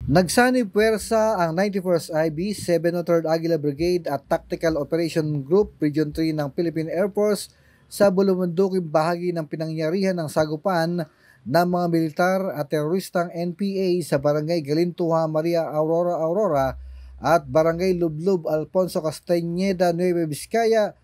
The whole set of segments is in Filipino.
Nagsanib puwersa ang 91st IB, 703rd Aguila Brigade at Tactical Operation Group Region 3 ng Philippine Air Force sa bulumunduking bahagi ng pinangyarihan ng sagupan ng mga militar at teroristang NPA sa Barangay Galintuha, Maria Aurora at Barangay Lublub, Alfonso Castañeda, Nueva Vizcaya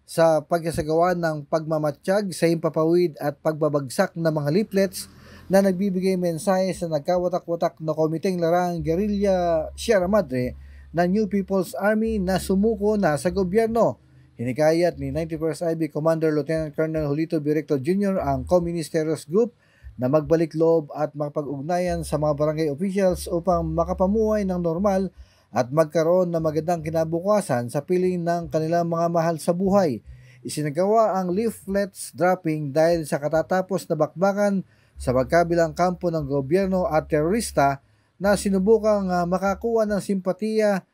sa pagsasagawa ng pagmamatsyag sa himpapawid at pagbabagsak ng mga leaflets na nagbibigay mensahe sa nagkawatak-watak na Komiteng Larangang Guerrilla Sierra Madre ng New People's Army na sumuko na sa gobyerno. Hinikayat ni 91st IB Commander Lieutenant Colonel Julito Director Jr. ang Communist Terrorist Group na magbalik loob at makapag-ugnayan sa mga barangay officials upang makapamuhay ng normal at magkaroon ng magandang kinabukasan sa piling ng kanilang mga mahal sa buhay. Isinagawa ang leaflets dropping dahil sa katatapos na bakbakan sa magkabilang kampo ng gobyerno at terorista na sinubukang makakuha ng simpatiya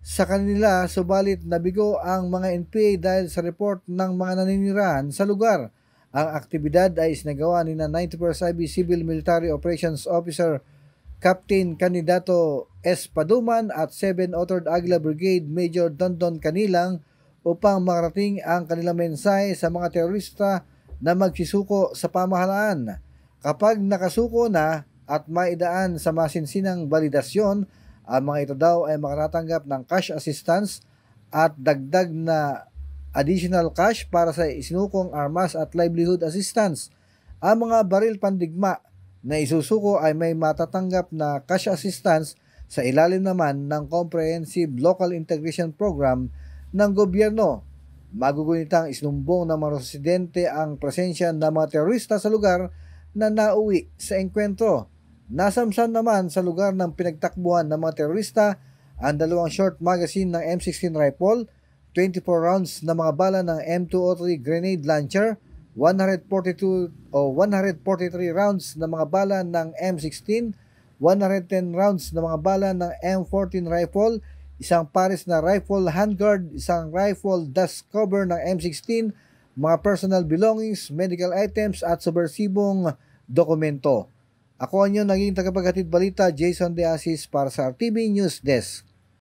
sa kanila, subalit nabigo ang mga NPA dahil sa report ng mga naninirahan sa lugar. Ang aktibidad ay isinagawa ni 91st IB Civil Military Operations Officer Captain Candidato S. Paduman at 703rd Aguila Brigade Major Dondon Canilang upang makarating ang kanilang mensahe sa mga terorista na magsisuko sa pamahalaan. Kapag nakasuko na at maidaan sa masinsinang validasyon, ang mga ito daw ay makatatanggap ng cash assistance at dagdag na additional cash para sa isinukong armas at livelihood assistance. Ang mga baril pandigma na isusuko ay may matatanggap na cash assistance sa ilalim naman ng Comprehensive Local Integration Program ng gobyerno. Magugunitang isinumbong ng mga residente ang presensya ng mga terorista sa lugar na nauwi sa engkwentro. Nasamsan naman sa lugar ng pinagtakbuhan ng mga terorista ang dalawang short magazine ng M16 rifle, 24 rounds na mga bala ng M203 grenade launcher, 143 rounds na mga bala ng M16, 110 rounds na mga bala ng M14 rifle, isang pares na rifle handguard, isang rifle dust cover ng M16, mga personal belongings, medical items at subversibong dokumento. Ako ang inyong naging tagapaghatid balita, Jason De Asis para sa RTV News Desk.